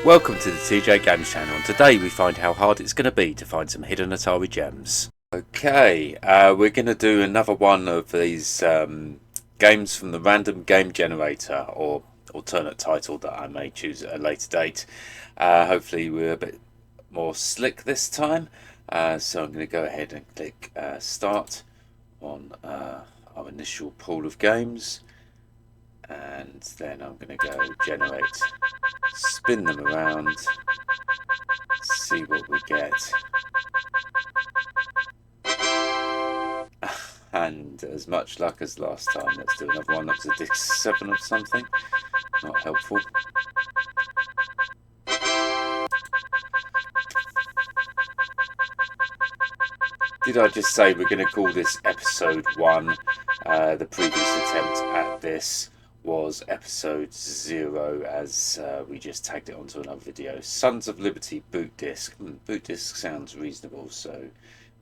Welcome to the TJ Games channel, and today we find how hard it's going to be to find some hidden Atari gems. Okay, we're going to do another one of these games from the random game generator, or alternate title that I may choose at a later date. Hopefully we're a bit more slick this time, so I'm going to go ahead and click start on our initial pool of games, and then I'm going to go generate, spin them around, see what we get. And as much luck as last time, let's do another one. That was a disc 7 or something. Not helpful. Did I just say we're going to call this episode 1? The previous attempt at this was episode 0, as we just tagged it onto another video. Sons of Liberty boot disc. Boot disc sounds reasonable, so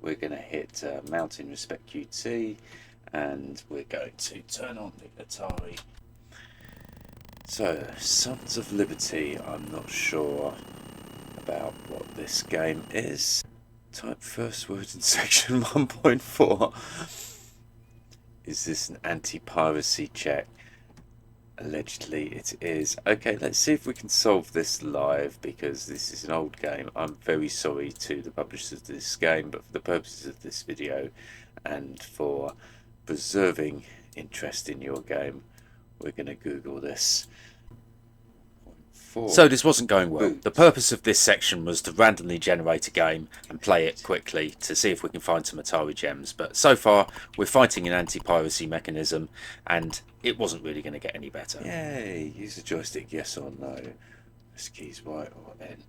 we're going to hit Mountain Respect QT, and we're going to turn on the Atari. So, Sons of Liberty, I'm not sure about what this game is. Type first word in section 1.4. Is this an anti-piracy check? Allegedly it is. Okay, let's see if we can solve this live, because this is an old game. I'm very sorry to the publishers of this game, but for the purposes of this video and for preserving interest in your game, we're going to Google this. So this wasn't going well. The purpose of this section was to randomly generate a game and play it quickly to see if we can find some Atari gems. But so far, we're fighting an anti-piracy mechanism, and it wasn't really going to get any better. Yay! Use the joystick, yes or no. Press keys right or N.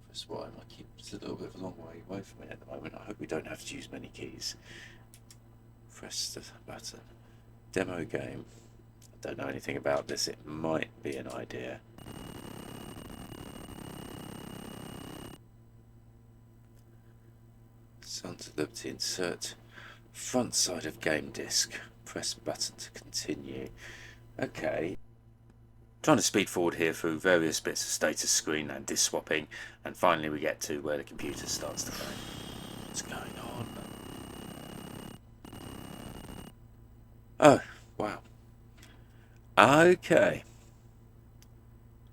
Press Y. My keyboard's a little bit of a long way away from it at the moment. I hope we don't have to use many keys. Press the button. Demo game. I don't know anything about this. It might be an idea. Sons of Liberty, insert front side of game disc. Press button to continue. Okay. Trying to speed forward here through various bits of status screen and disc swapping, and finally we get to where the computer starts to go. What's going on? Oh, wow. Okay.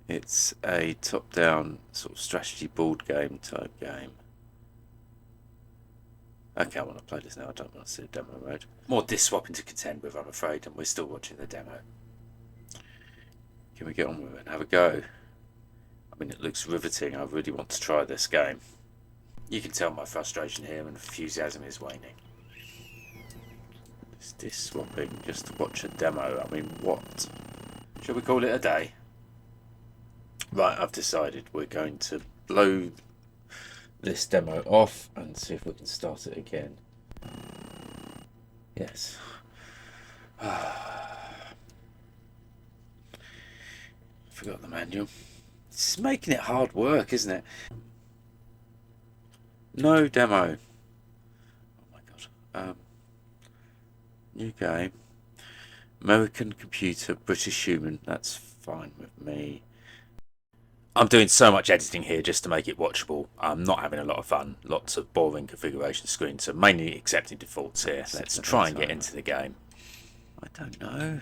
It's a top-down sort of strategy board game type game. Okay, I want to play this now. I don't want to see a demo mode. More disc swapping to contend with, I'm afraid, and we're still watching the demo. Can we get on with it and have a go? I mean, it looks riveting. I really want to try this game. You can tell my frustration here and enthusiasm is waning. It's disc swapping just to watch a demo. I mean, what? Shall we call it a day? Right, I've decided we're going to blow this demo off and see if we can start it again. Yes. Forgot the manual. It's making it hard work, isn't it? No demo. Oh my god. New game. American computer, British human. That's fine with me. I'm doing so much editing here just to make it watchable. I'm not having a lot of fun. Lots of boring configuration screens, so mainly accepting defaults here. Let's try and get into the game. I don't know.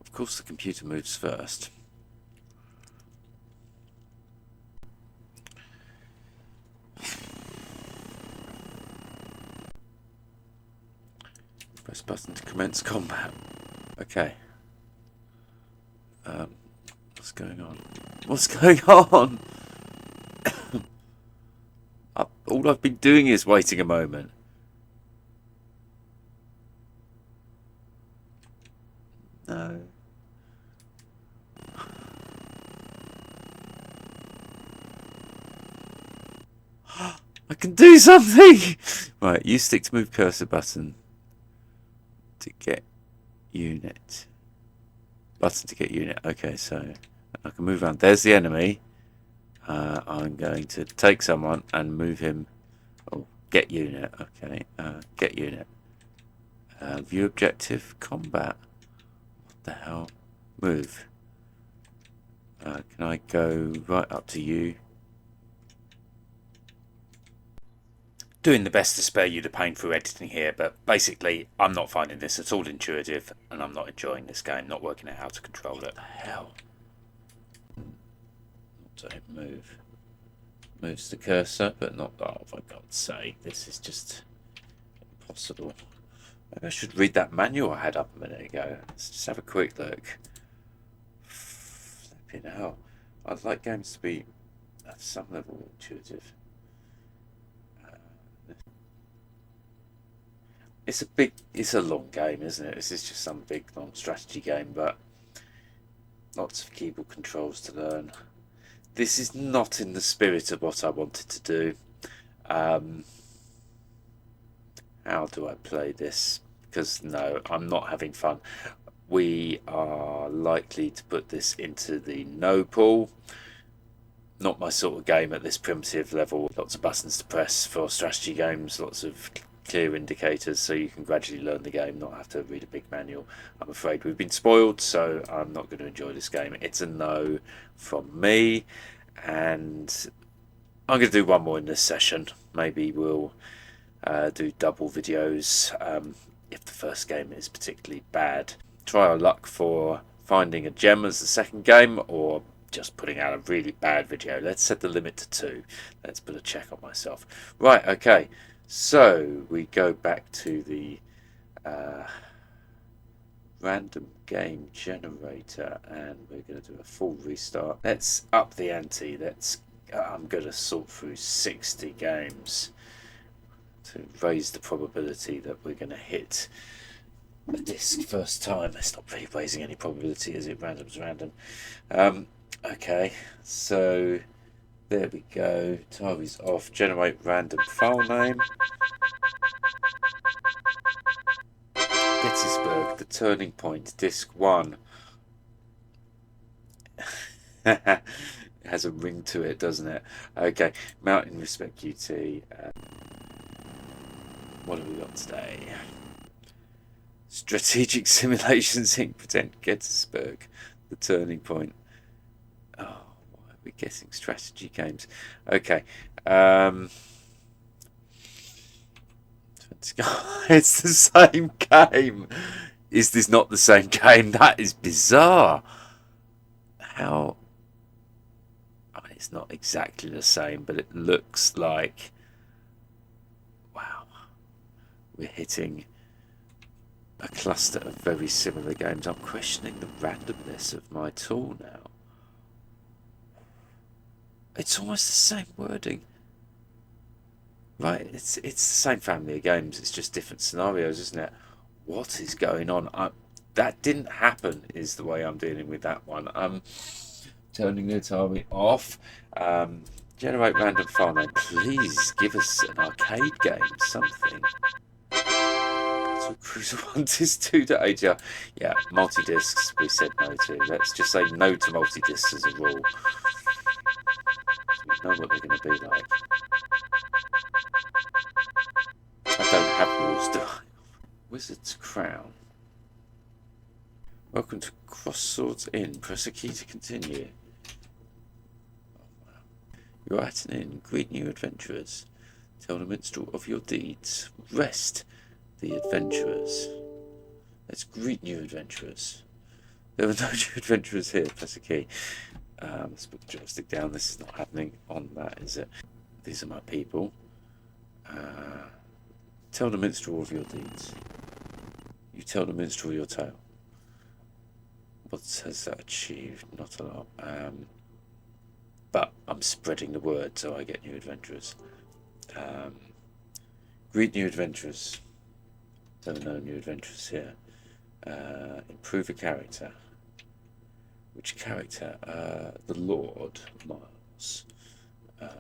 Of course the computer moves first. Press button to commence combat. Okay. What's going on? What's going on? All I've been doing is waiting a moment. No. I can do something! Right, use stick to move cursor button to get unit. Button to get unit. Okay, so I can move around. There's the enemy. I'm going to take someone and move him. Oh, get unit. Okay, get unit. View objective, combat. The hell? Move. Can I go right up to you? Doing the best to spare you the pain through editing here, but basically I'm not finding this at all intuitive, and I'm not enjoying this game, not working out how to control it. What the hell? Don't move. Moves the cursor, but not that. Oh, for God's sake, this is just impossible. Maybe I should read that manual I had up a minute ago. Let's just have a quick look. Flipping hell. I'd like games to be at some level intuitive. It's a long game, isn't it? This is just some big long strategy game, but lots of keyboard controls to learn. This is not in the spirit of what I wanted to do. How do I play this? Because no, I'm not having fun. We are likely to put this into the no pool. Not my sort of game at this primitive level. Lots of buttons to press for strategy games, lots of clear indicators so you can gradually learn the game, not have to read a big manual. I'm afraid we've been spoiled, so I'm not going to enjoy this game. It's a no from me, and I'm going to do one more in this session. Maybe we'll do double videos if the first game is particularly bad. Try our luck for finding a gem as the second game, or just putting out a really bad video. Let's set the limit to 2. Let's put a check on myself. Right, okay. So we go back to the random game generator, and we're going to do a full restart. Let's up the ante. I'm going to sort through 60 games to raise the probability that we're going to hit a disc first time. It's not really raising any probability, is it? Random's random. Okay, so there we go. Atari's off. Generate random file name. Gettysburg, the turning point, disc 1. It has a ring to it, doesn't it? Okay, Mountain Respect UT. What have we got today? Strategic Simulations Inc. Pretend Gettysburg, the turning point. Oh, why are we guessing strategy games? Okay. It's the same game. Is this not the same game? That is bizarre. How? I mean, it's not exactly the same, but it looks like. Wow. We're hitting a cluster of very similar games. I'm questioning the randomness of my tool now. It's almost the same wording. Right, it's the same family of games, it's just different scenarios, isn't it? What is going on? That didn't happen, is the way I'm dealing with that one. Turning the Atari off. Generate random file name. Please give us an arcade game, something. Battle Cruiser 1 Disc 2 to ATR. Yeah, multi-discs we said no to. Let's just say no to multi-discs as a rule. So we know what they're going to be like. I don't have rules, do I? Wizard's Crown. Welcome to Cross Swords Inn. Press a key to continue. Oh, wow. You're at an inn. Greet new adventurers. Tell the minstrel of your deeds. Rest the adventurers. Let's greet new adventurers. There are no new adventurers here. Press a key. Let's put the joystick down. This is not happening on that, is it? These are my people. Tell the minstrel of your deeds. You tell the minstrel your tale. What has that achieved? Not a lot. But I'm spreading the word so I get new adventurers. Greet new adventurers. There are no new adventurers here. Improve a character. Which character? The Lord Miles.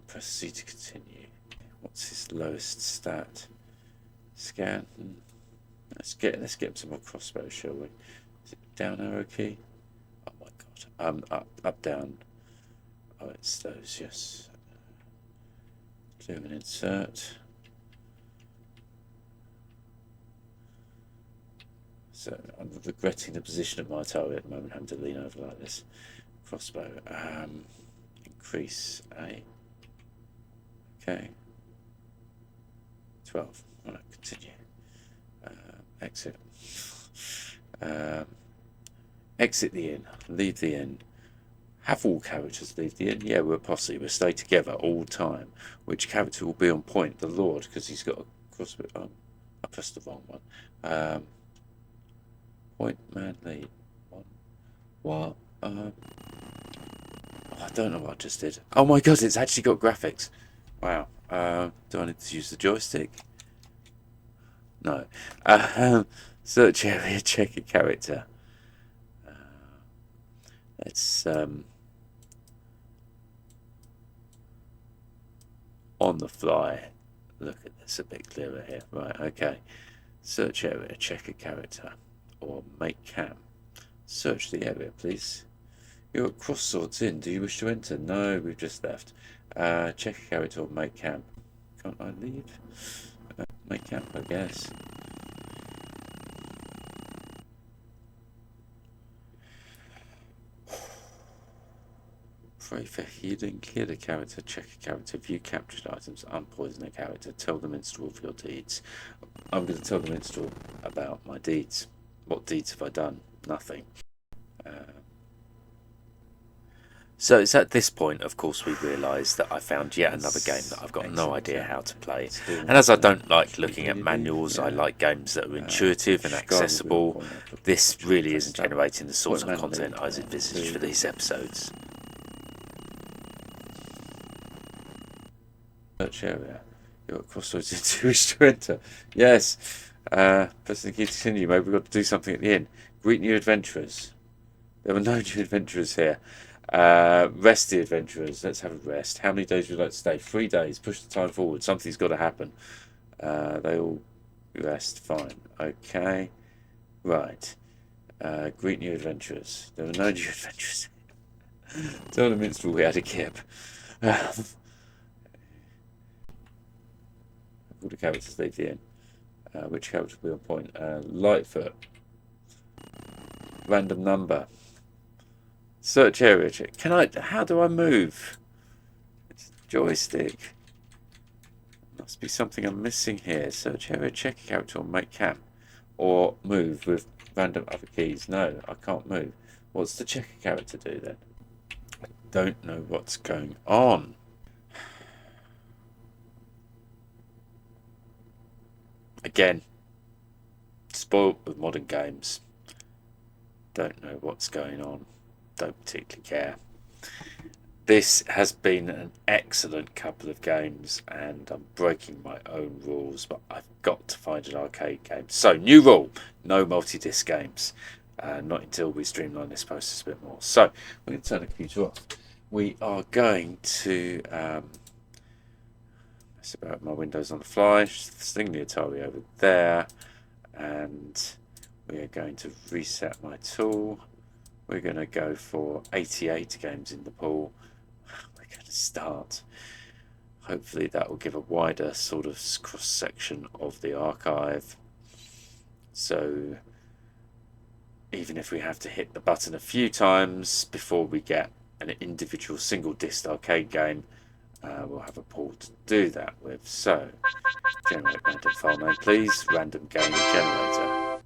Press C to continue. What's his lowest stat? Scan. Let's get him some more crossbow, shall we? Is it down arrow key? Oh my god. Up down. Oh, it's those, yes. Do an insert. So I'm regretting the position of my Atari at the moment, having to lean over like this. Crossbow. Increase A. Okay. 12. Alright, continue. Exit. Exit the inn. Leave the inn. Have all characters leave the inn? Yeah, we're a posse. We'll stay together all the time. Which character will be on point? The Lord, because he's got a crossbow. Oh, I pressed the wrong one. Point man lead. What? I don't know what I just did. Oh my god, it's actually got graphics. Wow. Do I need to use the joystick? No. Search area, check a character. Let's on the fly. Look at this a bit clearer here. Right, okay. Search area, check a character. Or make cam. Search the area, please. You're at Cross Swords Inn. Do you wish to enter? No, we've just left. Check a character or make camp. Can't I leave? Make camp, I guess. Pray for healing. Clear the character. Check a character. View captured items. Unpoison a character. Tell the minstrel of your deeds. I'm going to tell the minstrel about my deeds. What deeds have I done? Nothing. So it's at this point, of course, we realise that I found yet another game that I've got no idea how to play. And as I don't like looking at manuals, I like games that are intuitive and accessible. This really isn't generating the sort of content I was envisaged for these episodes. Search area. You're at Crossroads into wish to enter. Yes. Press the key to continue. Maybe we've got to do something at the end. Greet new adventurers. There were no new adventurers here. Rest the adventurers. Let's have a rest. How many days would you like to stay? 3 days. Push the time forward. Something's got to happen. They all rest. Fine. Okay. Right. Greet new adventurers. There were no new adventurers. Tell the minstrel we had a kip. All the characters leave the inn. Which character will be on point? Lightfoot. Random number. Search area check. Can I? How do I move? It's joystick. Must be something I'm missing here. Search area check a character or make camp. Or move with random other keys. No, I can't move. What's the check a character do then? I don't know what's going on. Again, spoiled with modern games. Don't know what's going on. Don't particularly care. This has been an excellent couple of games, and I'm breaking my own rules, but I've got to find an arcade game. So, new rule, no multi-disc games. Not until we streamline this process a bit more. So, we're going to turn the computer off. We are going to mess about with my windows on the fly, sling the Atari over there, and we are going to reset my tool. We're going to go for 88 games in the pool. We're going to start. Hopefully that will give a wider sort of cross-section of the archive. So even if we have to hit the button a few times before we get an individual single disc arcade game, we'll have a pool to do that with. So generate random file name, please. Random game generator.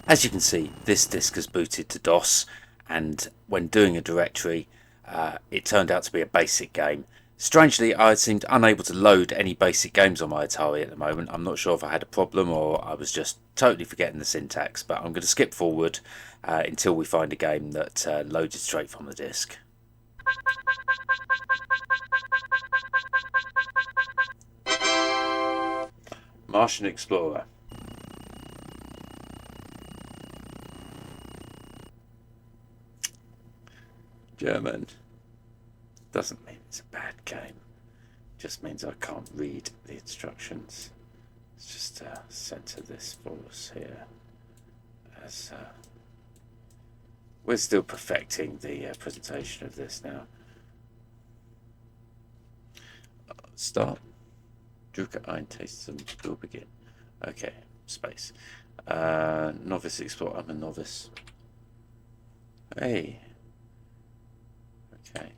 As you can see, this disk has booted to DOS, and when doing a directory, it turned out to be a basic game. Strangely, I seemed unable to load any basic games on my Atari at the moment. I'm not sure if I had a problem or I was just totally forgetting the syntax, but I'm going to skip forward until we find a game that loaded straight from the disk. Martian Explorer. German doesn't mean it's a bad game. It just means I can't read the instructions. Let's just center this for us here. As we're still perfecting the presentation of this now. Start. Drucker ein Taste will begin. Okay, space. Novice Explorer. I'm a novice. Hey. Okay.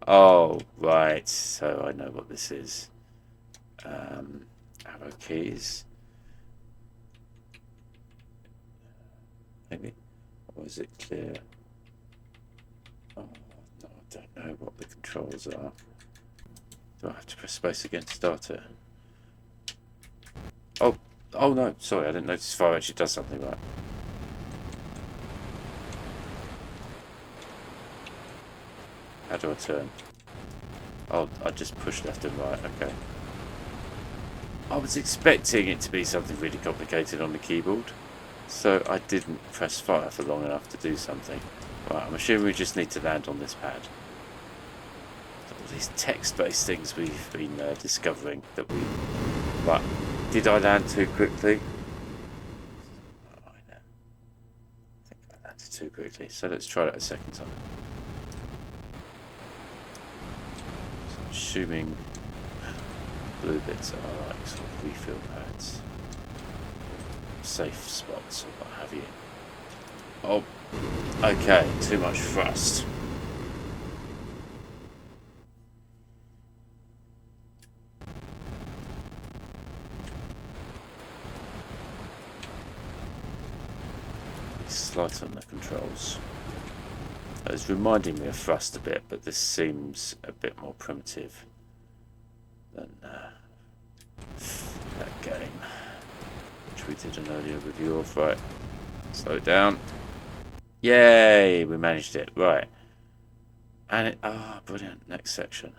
Oh, right. So I know what this is. Arrow keys. Maybe. Or is it clear? Oh, no, I don't know what the controls are. Do I have to press space again to start it? Oh, oh no, sorry, I didn't notice fire actually does something right. How do I turn? Oh, I just push left and right, okay. I was expecting it to be something really complicated on the keyboard, so I didn't press fire for long enough to do something. Right, I'm assuming we just need to land on this pad. All these text-based things we've been discovering that we... Right, did I land too quickly? Oh, I think I landed too quickly, so let's try that a second time. So I'm assuming blue bits are like sort of refill pads, safe spots or what have you. Oh, okay, too much thrust. Slight on the controls. It's reminding me of thrust a bit, but this seems a bit more primitive than that game, which we did an earlier review of. Right, slow it down. Yay, we managed it. Right, and it, brilliant. Next section.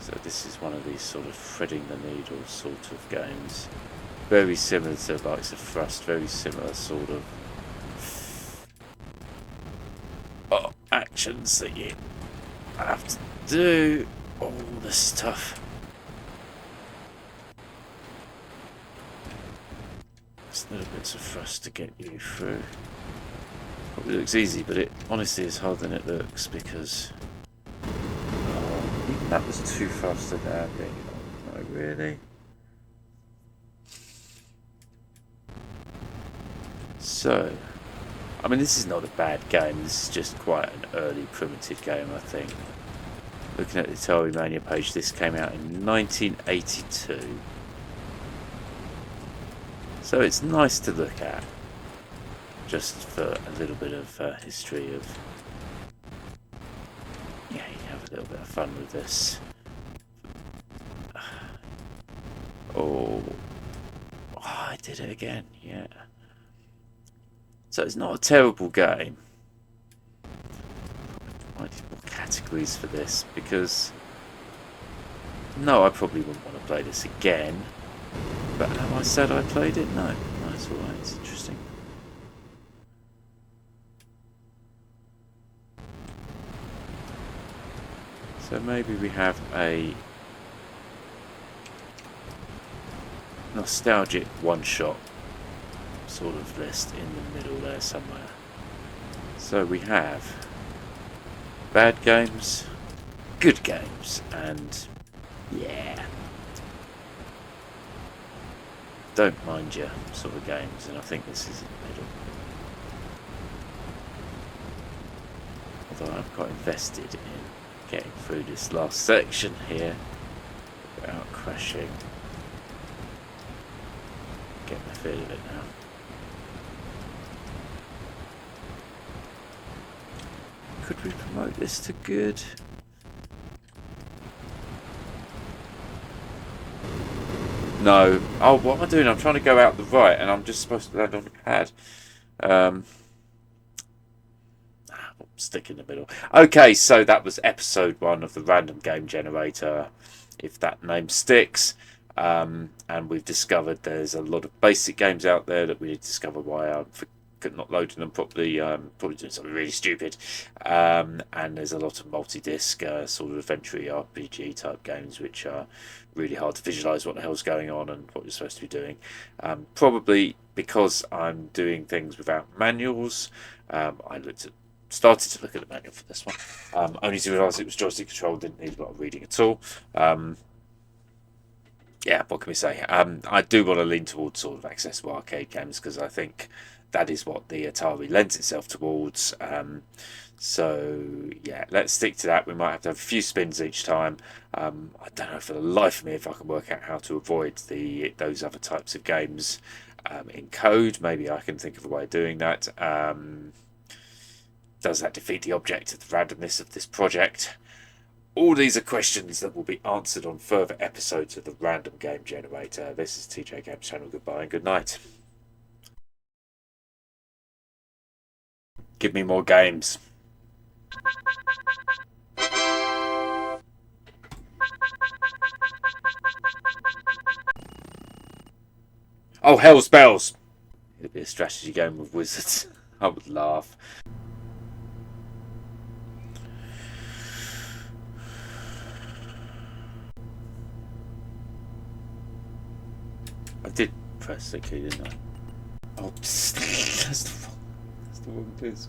So this is one of these sort of threading the needle sort of games. Very similar to the likes of Thrust, very similar sort of actions that you have to do. All this stuff. Just little bits of Thrust to get you through. Probably looks easy, but it honestly is harder than it looks because even that was too fast to landing. Oh, no, really. So, I mean, this is not a bad game. This is just quite an early primitive game, I think. Looking at the Atari Mania page, this came out in 1982. So it's nice to look at, just for a little bit of history of... Yeah, you have a little bit of fun with this. Oh, I did it again, yeah. So it's not a terrible game. I need more categories for this because no, I probably wouldn't want to play this again. But have I said I played it? No, that's alright. It's interesting. So maybe we have a nostalgic one-shot sort of list in the middle there somewhere. So we have bad games, good games, and yeah, don't mind you sort of games, and I think this is in the middle. Although I'm quite invested in getting through this last section here without crashing. Get the feel of it now. Could we promote this to good? No. Oh, what am I doing? I'm trying to go out the right and I'm just supposed to land on the pad. Stick in the middle. Okay, so that was episode 1 of the random game generator, if that name sticks. And we've discovered there's a lot of basic games out there that we need to discover why I'm not loading them properly, probably doing something really stupid. And there's a lot of multi-disc sort of adventure RPG type games which are really hard to visualize what the hell's going on and what you're supposed to be doing. Probably because I'm doing things without manuals. I started to look at the manual for this one, only to realise it was joystick controlled, didn't need a lot of reading at all. yeah, what can we say? I do want to lean towards sort of accessible arcade games because I think that is what the Atari lends itself towards. So yeah, let's stick to that. We might have to have a few spins each time. I don't know for the life of me if I can work out how to avoid those other types of games in code. Maybe I can think of a way of doing that. Does that defeat the object of the randomness of this project? All these are questions that will be answered on further episodes of the Random Game Generator. This is TJ Games Channel. Goodbye and good night. Give me more games. Oh, hell's bells! It'd be a strategy game with wizards. I would laugh. I did press the key, didn't I? Oh, that's the wrong disc.